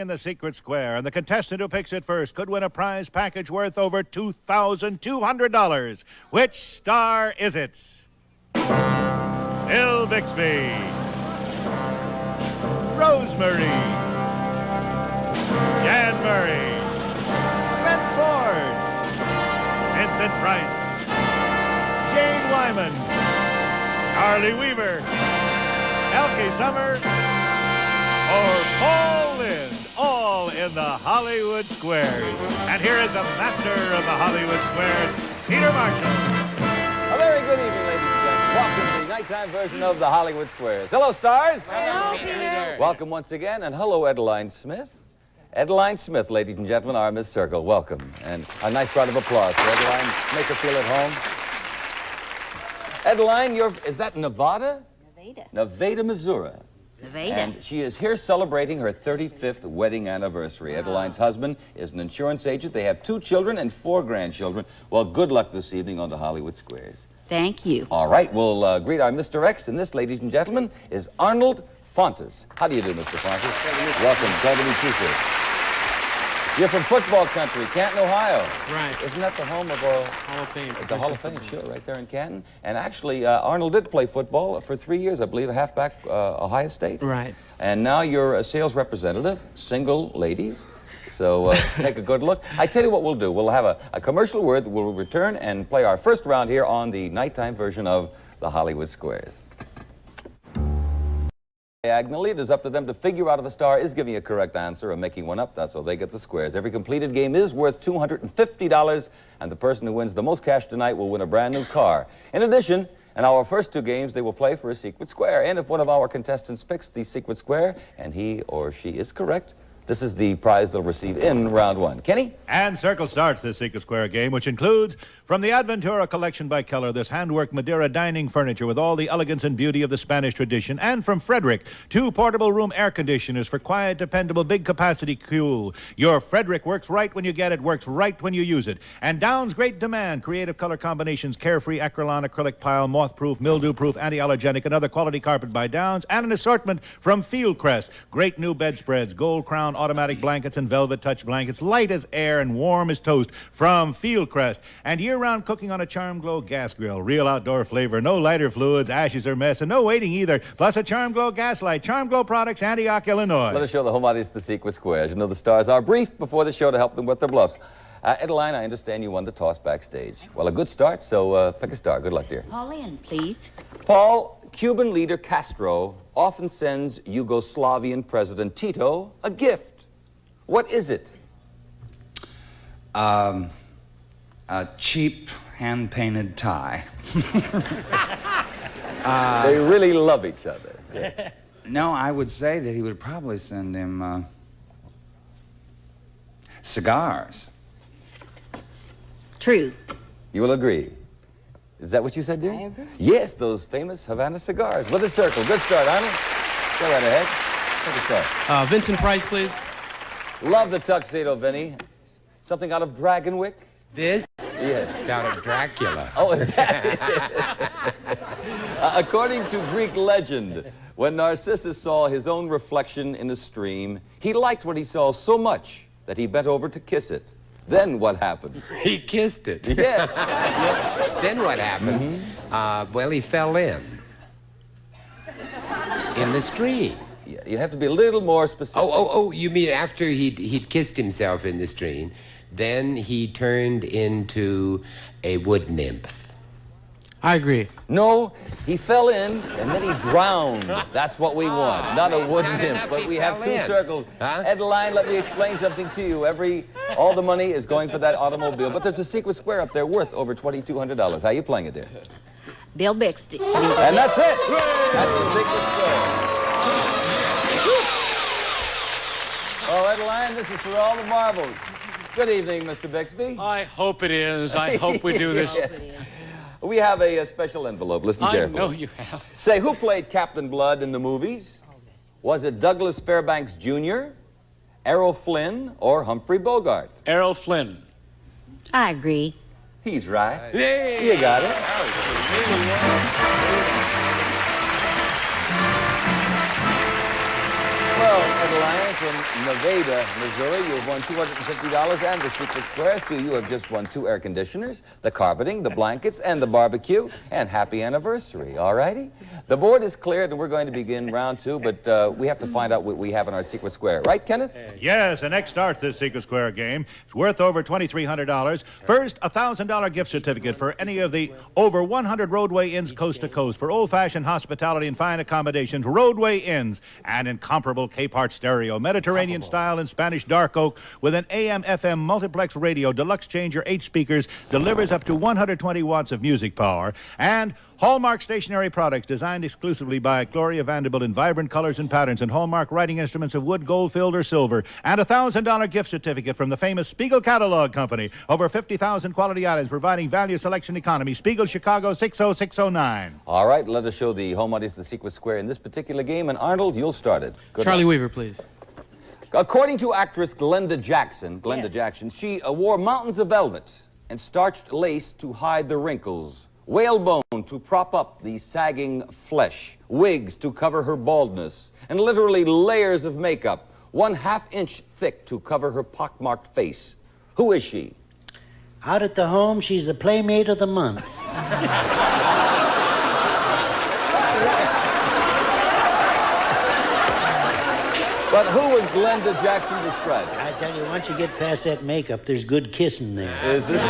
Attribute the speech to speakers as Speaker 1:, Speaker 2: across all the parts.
Speaker 1: in the secret square, and the contestant who picks it first could win a prize package worth over $2,200. Which star is it? Bill Bixby, Rosemary, Jan Murray, Ben Ford, Vincent Price, Jane Wyman, Charlie Weaver, Elke Sommers, or Paul Lynde, all in the Hollywood Squares. And here is the master of the Hollywood Squares, Peter Marshall.
Speaker 2: A very good evening, ladies and gentlemen. Welcome to the nighttime version of the Hollywood Squares. Hello, stars.
Speaker 3: Hello, Peter.
Speaker 2: Welcome once again, and hello, Adeline Smith. Adeline Smith, ladies and gentlemen, our Miss Circle. Welcome. And a nice round of applause for Adeline. Make her feel at home. Adeline, is that Nevada? Nevada, Missouri.
Speaker 3: Nevada.
Speaker 2: And she is here celebrating her 35th wedding anniversary. Wow. Adeline's husband is an insurance agent. They have 2 children and 4 grandchildren. Well, good luck this evening on the Hollywood Squares.
Speaker 3: Thank you.
Speaker 2: All right, we'll greet our Mr. X, and this, ladies and gentlemen, is Arnold Fontes. How do you do, Mr. Fontes? Welcome. Glad to meet you, sir. You're from football country, Canton, Ohio.
Speaker 4: Right.
Speaker 2: Isn't that the home of
Speaker 4: Hall of Fame?
Speaker 2: The Hall of Fame, sure, right there in Canton. And actually, Arnold did play football for 3 years, I believe, a halfback, Ohio State.
Speaker 4: Right.
Speaker 2: And now you're a sales representative, single ladies. So take a good look. I tell you what we'll do. We'll have a commercial word. We'll return and play our first round here on the nighttime version of the Hollywood Squares. Diagonally, it is up to them to figure out if a star is giving a correct answer or making one up. That's how they get the squares. Every completed game is worth $250, and the person who wins the most cash tonight will win a brand new car. In addition, in our first 2 games, they will play for a secret square. And if one of our contestants picks the secret square, and he or she is correct, this is the prize they'll receive in round 1. Kenny?
Speaker 1: And Circle starts this Secret Square game, which includes, from the Adventura collection by Keller, this handwork Madeira dining furniture with all the elegance and beauty of the Spanish tradition. And from Frederick, 2 portable room air conditioners for quiet, dependable, big capacity cool. Your Frederick works right when you get it, works right when you use it. And Down's great demand, creative color combinations, carefree, acrylon, acrylic pile, moth-proof, mildew-proof, anti-allergenic, and other quality carpet by Downs. And an assortment from Fieldcrest, great new bedspreads, gold crown, automatic blankets and velvet touch blankets, light as air and warm as toast from Fieldcrest. And year-round cooking on a Charm Glow gas grill. Real outdoor flavor, no lighter fluids, ashes or mess, and no waiting either. Plus a Charm Glow gas light. Charm Glow Products, Antioch, Illinois.
Speaker 2: Let us show the home audience the secret squares. You know the stars are brief before the show to help them with their bluffs. Adeline, I understand you won the toss backstage. Well, a good start, so pick a star. Good luck, dear.
Speaker 3: Paul Lynde, please.
Speaker 2: Paul, Cuban leader Castro often sends Yugoslavian President Tito a gift. What is it?
Speaker 5: A cheap hand-painted tie.
Speaker 2: They really love each other. Yeah.
Speaker 5: No, I would say that he would probably send him cigars.
Speaker 3: True.
Speaker 2: You will agree. Is that what you said, dear?
Speaker 3: I agree.
Speaker 2: Yes, those famous Havana cigars. With a circle. Good start, Arnold. Go right ahead. Take a start.
Speaker 4: Vincent Price, please.
Speaker 2: Love the tuxedo, Vinny. Something out of Dragonwick?
Speaker 6: This?
Speaker 2: Yeah.
Speaker 6: It's out of Dracula.
Speaker 2: Oh, is that it? According to Greek legend, when Narcissus saw his own reflection in a stream, he liked what he saw so much that he bent over to kiss it. Then what happened?
Speaker 6: He kissed it.
Speaker 2: Yes.
Speaker 6: Then what happened? Well, he fell in the stream.
Speaker 2: You have to be a little more specific.
Speaker 6: Oh, you mean after he'd kissed himself in the stream, then he turned into a wood nymph.
Speaker 4: I agree.
Speaker 2: No, he fell in and then he drowned. That's what we want. Not a wood
Speaker 6: not
Speaker 2: nymph,
Speaker 6: enough
Speaker 2: but
Speaker 6: he
Speaker 2: we have
Speaker 6: fell
Speaker 2: 2
Speaker 6: in.
Speaker 2: circles.
Speaker 6: Huh?
Speaker 2: Adeline, let me explain something to you. All the money is going for that automobile, but there's a secret square up there worth over $2,200. How you playing it, dear?
Speaker 3: Bill Bixby.
Speaker 2: And that's it. That's the secret square. Oh, Adeline, this is for all the marbles. Good evening, Mr. Bixby.
Speaker 4: I hope it is. I hope we do this.
Speaker 2: Yes. We have a special envelope. Listen carefully.
Speaker 4: I know you have.
Speaker 2: Say, who played Captain Blood in the movies? Was it Douglas Fairbanks Jr., Errol Flynn, or Humphrey Bogart?
Speaker 4: Errol Flynn.
Speaker 3: I agree.
Speaker 2: He's right. You got it. Well, Adeline from Nevada, Missouri. You have won $250 and the Secret Square. Sue, you have just won 2 air conditioners, the carpeting, the blankets, and the barbecue. And happy anniversary, all righty? The board is cleared, and we're going to begin round 2, but we have to find out what we have in our Secret Square. Right, Kenneth?
Speaker 1: Yes, and next starts this Secret Square game. It's worth over $2,300. First, a $1,000 gift certificate for any of the over 100 Roadway Inns coast to coast for old-fashioned hospitality and fine accommodations. Roadway Inns, an incomparable K-part stereo, Mediterranean style and Spanish dark oak with an AM/FM multiplex radio, deluxe changer, 8 speakers, delivers up to 120 watts of music power, and Hallmark stationery products designed exclusively by Gloria Vanderbilt in vibrant colors and patterns, and Hallmark writing instruments of wood, gold, filled, or silver, and a $1,000 gift certificate from the famous Spiegel Catalog Company. Over 50,000 quality items providing value, selection, economy. Spiegel, Chicago, 60609.
Speaker 2: All right, let us show the home audience the Secret Square in this particular game. And Arnold, you'll start it. Good
Speaker 4: Charlie
Speaker 2: luck.
Speaker 4: Weaver, please.
Speaker 2: According to actress Glenda Jackson, she wore mountains of velvet and starched lace to hide the wrinkles, whalebone to prop up the sagging flesh, wigs to cover her baldness, and literally layers of makeup, 1/2 inch thick to cover her pockmarked face. Who is she?
Speaker 7: Out at the home, she's the Playmate of the Month.
Speaker 2: But who was Glenda Jackson described?
Speaker 7: I tell you, once you get past that makeup, there's good kissing there.
Speaker 2: Is it?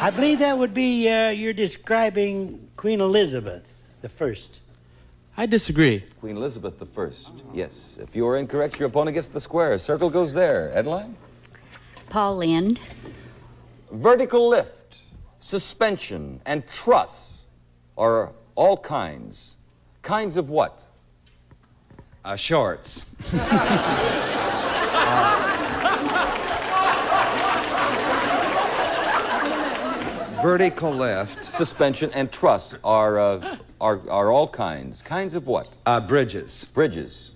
Speaker 7: I believe that would be, you're describing Queen Elizabeth the First.
Speaker 4: I disagree.
Speaker 2: Queen Elizabeth I. Yes. If you are incorrect, your opponent gets the square. Circle goes there. Adeline?
Speaker 3: Paul Lynde.
Speaker 2: Vertical lift, suspension, and truss are all kinds. Kinds of what?
Speaker 5: Shorts. Vertical lift.
Speaker 2: Suspension and truss are all kinds. Kinds of what?
Speaker 5: Bridges.
Speaker 2: Bridges.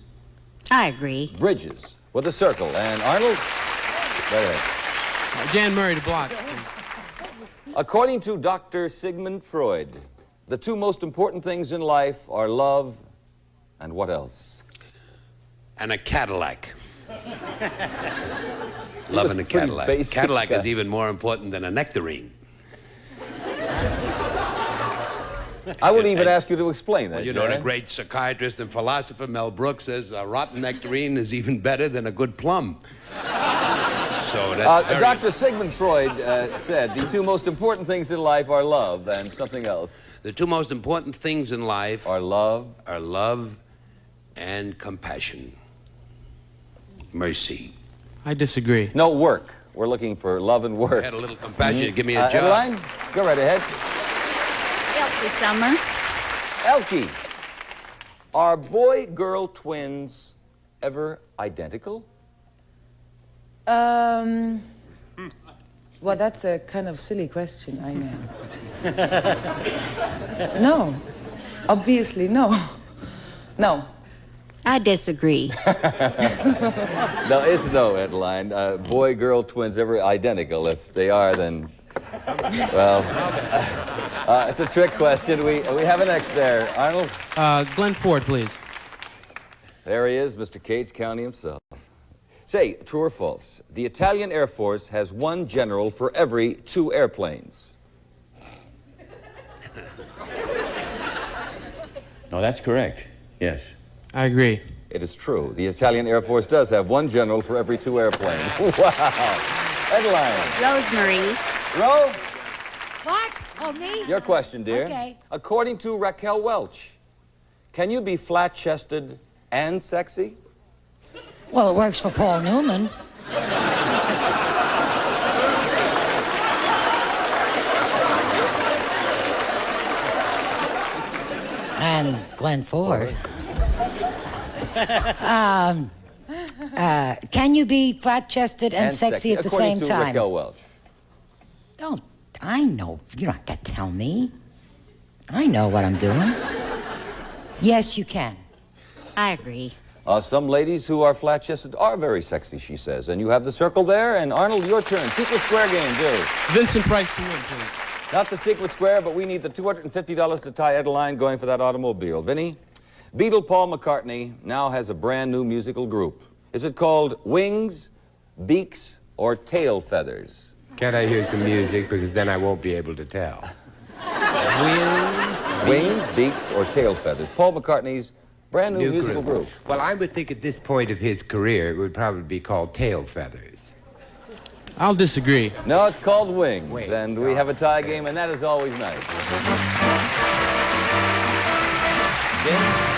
Speaker 3: I agree.
Speaker 2: Bridges with a circle. And Arnold? Right ahead.
Speaker 4: Jan Murray to block.
Speaker 2: According to Dr. Sigmund Freud, the 2 most important things in life are love and what else?
Speaker 8: And a Cadillac. Love and a
Speaker 2: pretty
Speaker 8: Cadillac.
Speaker 2: basic,
Speaker 8: Cadillac is even more important than a nectarine.
Speaker 2: I wouldn't even ask you to explain that.
Speaker 8: Well, you know, the
Speaker 2: Jan.
Speaker 8: great psychiatrist and philosopher Mel Brooks says a rotten nectarine is even better than a good plum. So that's very...
Speaker 2: Dr. Sigmund Freud said the 2 most important things in life are love and something else.
Speaker 8: The 2 most important things in life
Speaker 2: Are love.
Speaker 8: And compassion. Mercy.
Speaker 4: I disagree.
Speaker 2: No, work. We're looking for love and work.
Speaker 8: Had a little compassion. Give me a job.
Speaker 2: Adeline, go right ahead.
Speaker 3: Elke Sommers.
Speaker 2: Elke, are boy-girl twins ever identical?
Speaker 9: Well, that's a kind of silly question, I know. No. Obviously, no. No.
Speaker 3: I disagree.
Speaker 2: No, it's no, Adeline. Boy-girl twins ever identical? If they are, then, well, it's a trick question. We have an X there. Arnold?
Speaker 4: Glenn Ford, please.
Speaker 2: There he is, Mr. Cates County himself. Say, true or false, the Italian Air Force has 1 general for every 2 airplanes.
Speaker 10: No, that's correct. Yes.
Speaker 4: I agree.
Speaker 2: It is true. The Italian Air Force does have 1 general for every 2 airplanes. Wow. Headline.
Speaker 3: Rosemary.
Speaker 2: Ro,
Speaker 11: What? Oh, me?
Speaker 2: your question, dear.
Speaker 11: Okay.
Speaker 2: According to Raquel Welch, can you be flat-chested and sexy?
Speaker 11: Well, it works for Paul Newman. And Glenn Ford. Can you be flat-chested and sexy at the same
Speaker 2: According to
Speaker 11: time?
Speaker 2: Raquel Welch.
Speaker 11: Oh, I know. You don't have to tell me. I know what I'm doing. Yes, you can.
Speaker 3: I agree.
Speaker 2: Some ladies who are flat-chested are very sexy, she says. And you have the circle there. And Arnold, your turn. Secret Square game, do.
Speaker 4: Vincent Price to win, please.
Speaker 2: Not the Secret Square, but we need the $250 to tie Adeline going for that automobile. Vinny? Beatle Paul McCartney now has a brand new musical group. Is it called Wings, Beaks, or Tail Feathers?
Speaker 6: Can't I hear some music? Because then I won't be able to tell.
Speaker 2: Wings, Beaks, or Tail Feathers? Paul McCartney's brand new musical group.
Speaker 6: Well, I would think at this point of his career, it would probably be called Tail Feathers.
Speaker 4: I'll disagree.
Speaker 2: No, it's called Wings, and we have a tie game, and that is always nice. Jane?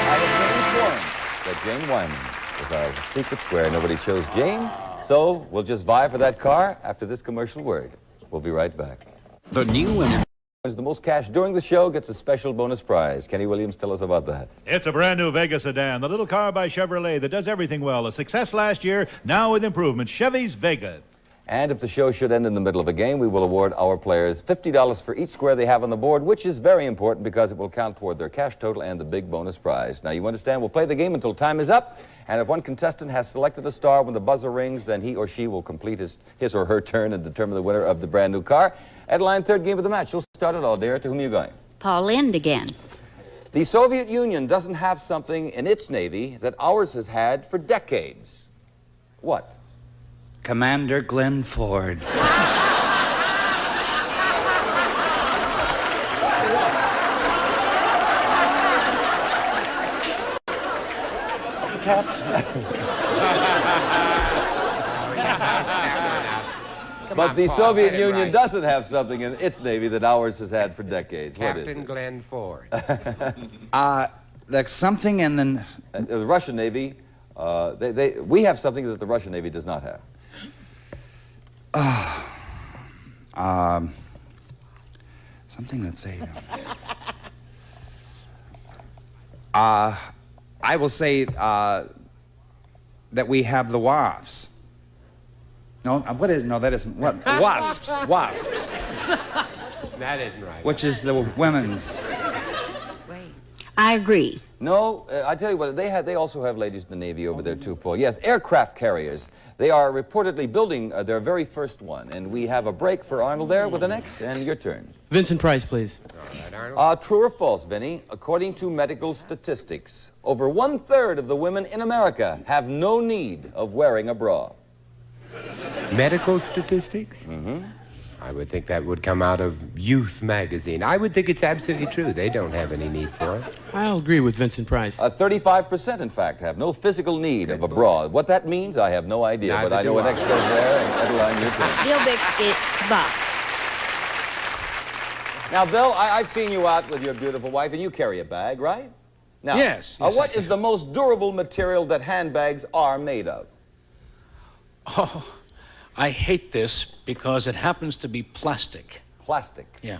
Speaker 2: I have been informed that Jane Wyman is our secret square. Nobody chose Jane, so we'll just vie for that car after this commercial word. We'll be right back.
Speaker 12: The new winner.
Speaker 2: The most cash during the show gets a special bonus prize. Kenny Williams, tell us about that.
Speaker 1: It's a brand new Vega sedan, the little car by Chevrolet that does everything well. A success last year, now with improvements. Chevy's Vega.
Speaker 2: And if the show should end in the middle of a game, we will award our players $50 for each square they have on the board, which is very important because it will count toward their cash total and the big bonus prize. Now, you understand, we'll play the game until time is up, and if one contestant has selected a star when the buzzer rings, then he or she will complete his or her turn and determine the winner of the brand new car. At line third game of the match, you'll start it all, dear. To whom are you going?
Speaker 3: Paul Lynde again.
Speaker 2: The Soviet Union doesn't have something in its Navy that ours has had for decades. What?
Speaker 12: Commander Glenn Ford.
Speaker 2: But the Soviet Union doesn't have something in its Navy that ours has had for decades.
Speaker 6: Captain Glenn Ford.
Speaker 12: There's something in
Speaker 2: the Russian Navy, we have something that the Russian Navy does not have.
Speaker 12: Something that they don't. I will say that we have the wasps. No, what is? No, that isn't. What? Wasps. Wasps.
Speaker 6: That isn't right.
Speaker 12: Which is the women's.
Speaker 3: I agree.
Speaker 2: No, I tell you what, they also have ladies in the Navy over there too, Paul. Yes, aircraft carriers. They are reportedly building their very first one, and we have a break for Arnold there with the next, and your turn.
Speaker 4: Vincent Price, please.
Speaker 6: All right, Arnold.
Speaker 2: True or false, Vinny? According to medical statistics, over 1/3 of the women in America have no need of wearing a bra.
Speaker 6: Medical statistics?
Speaker 2: Mm-hmm.
Speaker 6: I would think that would come out of Youth magazine. I would think it's absolutely true. They don't have any need for it.
Speaker 4: I'll agree with Vincent Price.
Speaker 2: 35%, in fact, have no physical need of a bra. What that means, I have no idea, but I know what X goes there, and Adeline, your turn.
Speaker 3: Bill Bixby, Bob.
Speaker 2: Now, Bill, I've seen you out with your beautiful wife, and you carry a bag, right? Now,
Speaker 13: Yes,
Speaker 2: what is the most durable material that handbags are made of?
Speaker 13: Oh, I hate this because it happens to be plastic.
Speaker 2: Plastic?
Speaker 13: Yeah.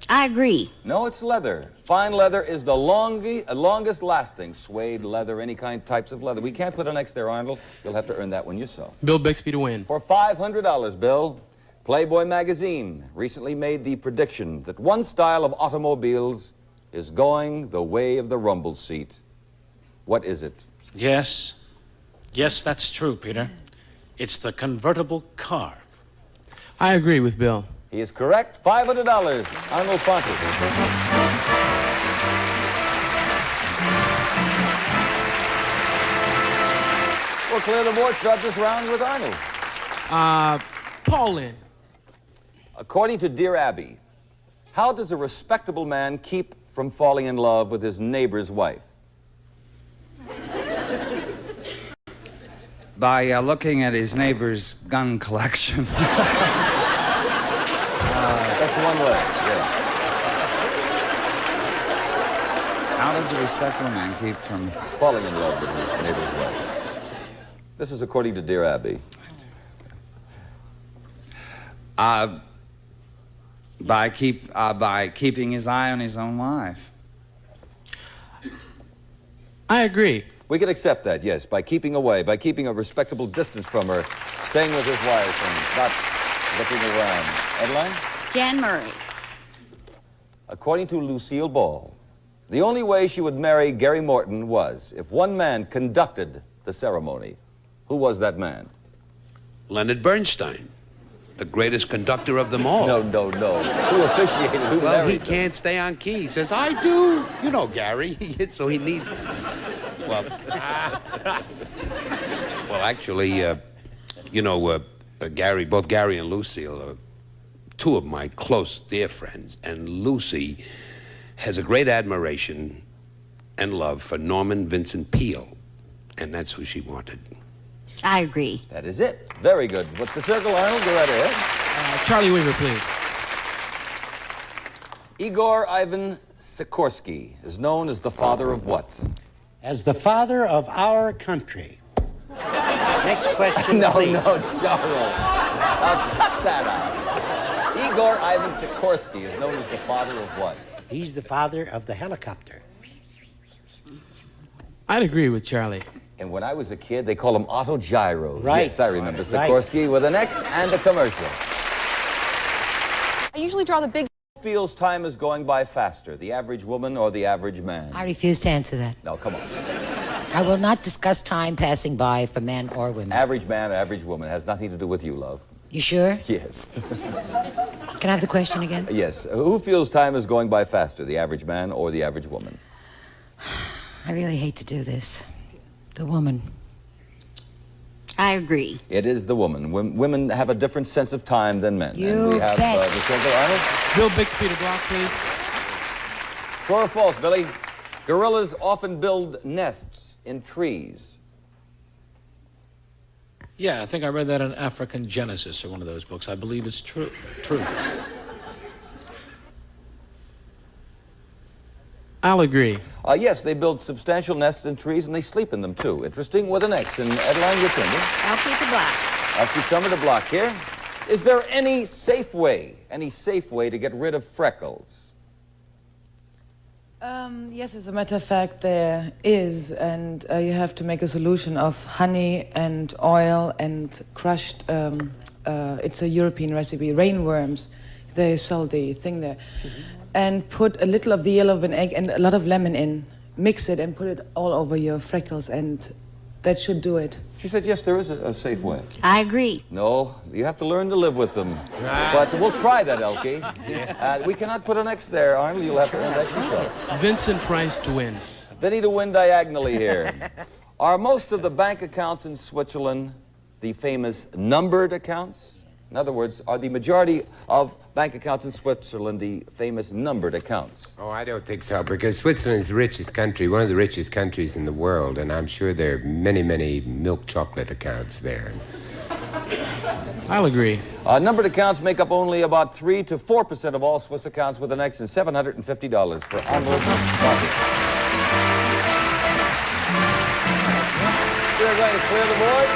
Speaker 3: I agree.
Speaker 2: No, it's leather. Fine leather is the longest lasting. Suede, leather, any kind types of leather. We can't put an X there, Arnold. You'll have to earn that one yourself.
Speaker 4: Bill Bixby to win.
Speaker 2: For $500, Bill, Playboy magazine recently made the prediction that one style of automobiles is going the way of the rumble seat. What is it?
Speaker 13: Yes. Yes, that's true, Peter. It's the convertible car.
Speaker 4: I agree with Bill.
Speaker 2: He is correct. $500. Arnold Fontes. We'll clear the board. Start this round with Arnold.
Speaker 4: Paul Lynde.
Speaker 2: According to Dear Abby, how does a respectable man keep from falling in love with his neighbor's wife?
Speaker 12: By looking at his neighbor's gun collection.
Speaker 2: That's one way, yeah.
Speaker 12: How does a respectable man keep from
Speaker 2: falling in love with his neighbor's wife? This is according to Dear Abby.
Speaker 12: By keeping his eye on his own wife.
Speaker 4: I agree.
Speaker 2: We can accept that, yes, by keeping away, by keeping a respectable distance from her, staying with his wife and not looking around. Adeline?
Speaker 3: Jan Murray.
Speaker 2: According to Lucille Ball, the only way she would marry Gary Morton was if one man conducted the ceremony. Who was that man?
Speaker 8: Leonard Bernstein. the greatest conductor of them all.
Speaker 2: No. Who officiated? Who
Speaker 8: Well,
Speaker 2: married
Speaker 8: he
Speaker 2: them?
Speaker 8: can't stay on key. He says, I do. You know Gary. So he needs... Well, well, actually, Gary, both Gary and Lucille are two of my close, dear friends. And Lucy has a great admiration and love for Norman Vincent Peale. And that's who she wanted.
Speaker 3: I agree.
Speaker 2: That is it. Very good. With the circle, Arnold, go right ahead.
Speaker 4: Charlie Weaver, please.
Speaker 2: Igor Ivan Sikorsky is known as the father of what?
Speaker 7: As the father of our country. Next question, please.
Speaker 2: No, Charo. Cut that out. Igor Ivan Sikorsky is known as the father of what?
Speaker 7: He's the father of the helicopter.
Speaker 4: I'd agree with Charlie.
Speaker 2: And when I was a kid, they called him Otto Gyros.
Speaker 7: Right.
Speaker 2: Yes, I remember.
Speaker 7: Right.
Speaker 2: Sikorsky with an X and a commercial.
Speaker 14: I usually draw the big...
Speaker 2: Who feels time is going by faster, the average woman or the average man?
Speaker 11: I refuse to answer that.
Speaker 2: No, come on.
Speaker 11: I will not discuss time passing by for men or women.
Speaker 2: Average man or average woman has nothing to do with you, love.
Speaker 11: You sure?
Speaker 2: Yes.
Speaker 11: Can I have the question again?
Speaker 2: Yes. Who feels time is going by faster, the average man or the average woman?
Speaker 11: I really hate to do this. The woman.
Speaker 3: I agree.
Speaker 2: It is the woman. Women have a different sense of time than men.
Speaker 11: You
Speaker 2: and we have
Speaker 11: bet.
Speaker 2: the circle, Arnold.
Speaker 4: Bill Bixby to block, please.
Speaker 2: True or false, Billy? Gorillas often build nests in trees.
Speaker 13: Yeah, I think I read that in African Genesis or one of those books. I believe it's true.
Speaker 4: I'll agree.
Speaker 2: Yes, they build substantial nests in trees and they sleep in them too. Interesting. With an X. And Adeline, your turn.
Speaker 3: Elke to block.
Speaker 2: Elke Sommers to block here. Is there any safe way to get rid of freckles?
Speaker 9: Yes, as a matter of fact, there is, and you have to make a solution of honey and oil and crushed, it's a European recipe, rainworms. They sell the thing there. And put a little of the yellow of an egg and a lot of lemon in. Mix it and put it all over your freckles, and that should do it.
Speaker 2: She said, yes, there is a safe way.
Speaker 3: I agree.
Speaker 2: No, you have to learn to live with them. But we'll try that, Elke. We cannot put an X there, Arnold. You'll have to end that yourself.
Speaker 4: Vincent Price to win.
Speaker 2: Vinny to win diagonally here. Are most of the bank accounts in Switzerland the famous numbered accounts? In other words, are the majority of bank accounts in Switzerland the famous numbered accounts?
Speaker 6: Oh, I don't think so, because Switzerland is the richest country, one of the richest countries in the world, and I'm sure there are many, many milk chocolate accounts there.
Speaker 4: I'll agree.
Speaker 2: Numbered accounts make up only about 3 to 4% of all Swiss accounts with an X, and $750 for onward profits. We're going to clear the board.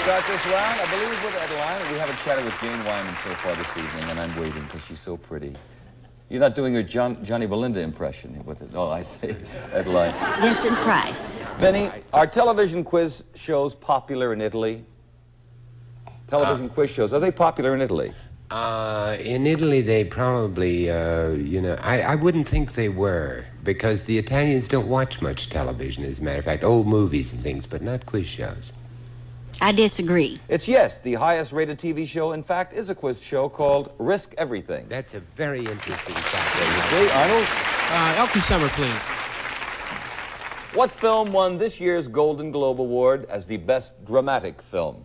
Speaker 2: Start this round, I believe, with Adeline. We haven't chatted with Jane Wyman so far this evening, and I'm waiting because she's so pretty. You're not doing your Johnny Belinda impression with it. Oh, I see. Adeline.
Speaker 3: Vincent Price.
Speaker 2: Vinny, are television quiz shows popular in Italy? Television quiz shows, are they popular in Italy?
Speaker 6: In Italy, they probably, I wouldn't think they were, because the Italians don't watch much television, as a matter of fact. Old movies and things, but not quiz shows.
Speaker 3: I disagree.
Speaker 2: It's yes. The highest rated TV show, in fact, is a quiz show called Risk Everything.
Speaker 6: That's a very interesting fact.
Speaker 2: There you see, Arnold?
Speaker 4: Elke Sommers, please.
Speaker 2: What film won this year's Golden Globe Award as the best dramatic film?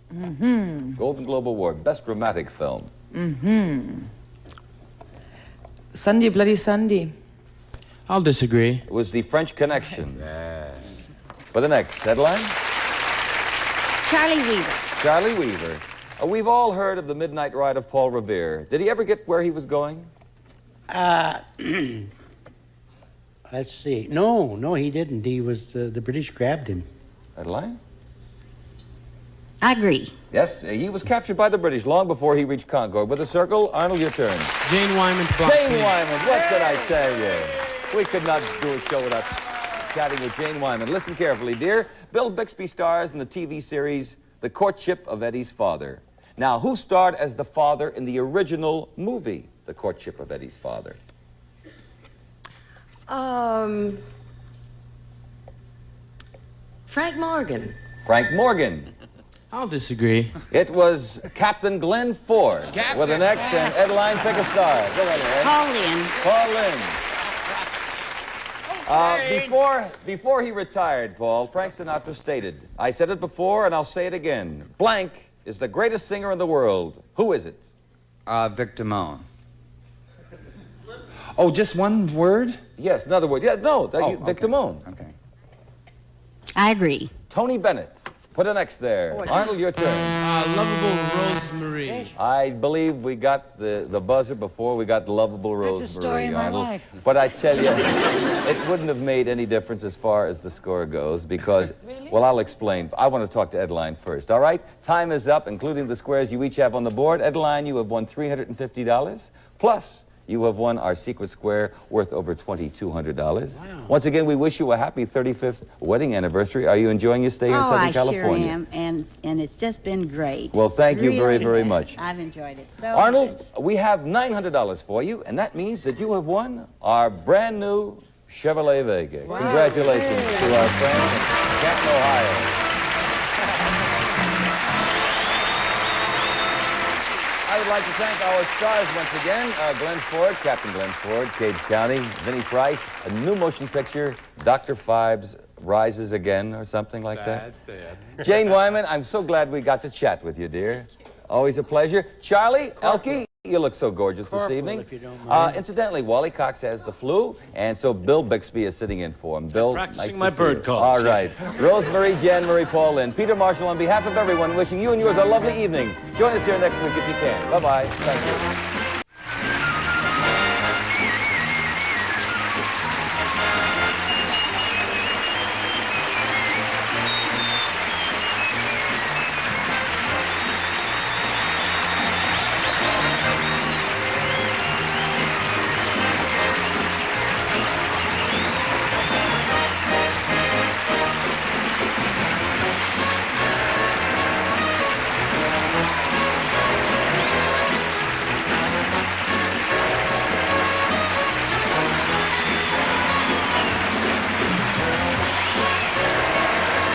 Speaker 2: Golden Globe Award, best dramatic film.
Speaker 9: Sunday, Bloody Sunday.
Speaker 4: I'll disagree.
Speaker 2: It was The French Connection. With an X. Headline?
Speaker 3: Charlie Weaver.
Speaker 2: Charlie Weaver. We've all heard of the midnight ride of Paul Revere. Did he ever get where he was going?
Speaker 7: Let's see. No, he didn't. He was, the British grabbed him.
Speaker 2: Headline?
Speaker 3: I agree.
Speaker 2: Yes, he was captured by the British long before he reached Concord. With a circle, Arnold, your turn.
Speaker 4: Jane Wyman to block,
Speaker 2: Jane
Speaker 4: please.
Speaker 2: Wyman, what did I tell you? We could not do a show without chatting with Jane Wyman. Listen carefully, dear. Bill Bixby stars in the TV series The Courtship of Eddie's Father. Now, who starred as the father in the original movie, The Courtship of Eddie's Father?
Speaker 15: Frank Morgan.
Speaker 2: Frank Morgan.
Speaker 4: I'll disagree.
Speaker 2: It was Captain Glenn Ford with an X and Edline pick a star. Go right ahead.
Speaker 3: Paul Lynde.
Speaker 2: Paul Lynde. Before he retired, Paul, Frank Sinatra stated, I said it before and I'll say it again, blank is the greatest singer in the world. Who is it?
Speaker 12: Vic Damone. Oh, just one word?
Speaker 2: Yes, another word. Yeah, no, Vic Damone.
Speaker 12: Okay.
Speaker 3: I agree.
Speaker 2: Tony Bennett. Put an X there. Arnold, your turn.
Speaker 4: Lovable Rosemary.
Speaker 2: I believe we got the buzzer before we got Lovable Rosemary.
Speaker 11: That's the story of my
Speaker 2: Arnold.
Speaker 11: life.
Speaker 2: But I tell you, it wouldn't have made any difference as far as the score goes because, well, I'll explain. I want to talk to Edline first, all right? Time is up, including the squares you each have on the board. Edline, you have won $350, plus you have won our secret square worth over $2,200. Wow. Once again, we wish you a happy 35th wedding anniversary. Are you enjoying your stay in Southern California?
Speaker 3: I sure am, and it's just been great.
Speaker 2: Well, thank you very, very
Speaker 3: has.
Speaker 2: much.
Speaker 3: I've enjoyed it so
Speaker 2: Arnold,
Speaker 3: much.
Speaker 2: we have $900 for you, and that means that you have won our brand new Chevrolet Vega. Wow. Congratulations to our friends in Canton, Ohio. I would like to thank our stars once again, Glenn Ford, Captain Glenn Ford, Cage County, Vinnie Price, a new motion picture, Dr. Phibes Rises Again, or something like that.
Speaker 6: That's it.
Speaker 2: Jane Wyman, I'm so glad we got to chat with you, dear. Always a pleasure. Charlie, Elke, you look so gorgeous this evening.
Speaker 7: If you don't mind.
Speaker 2: Incidentally, Wally Cox has the flu, and so Bill Bixby is sitting in for him. Bill,
Speaker 13: practicing
Speaker 2: nice
Speaker 13: my
Speaker 2: to see
Speaker 13: bird
Speaker 2: you.
Speaker 13: calls.
Speaker 2: All right. Rosemary, Jan Marie, Paul Lynde, Peter Marshall, on behalf of everyone, wishing you and yours a lovely evening. Join us here next week if you can. Bye-bye. Thank you.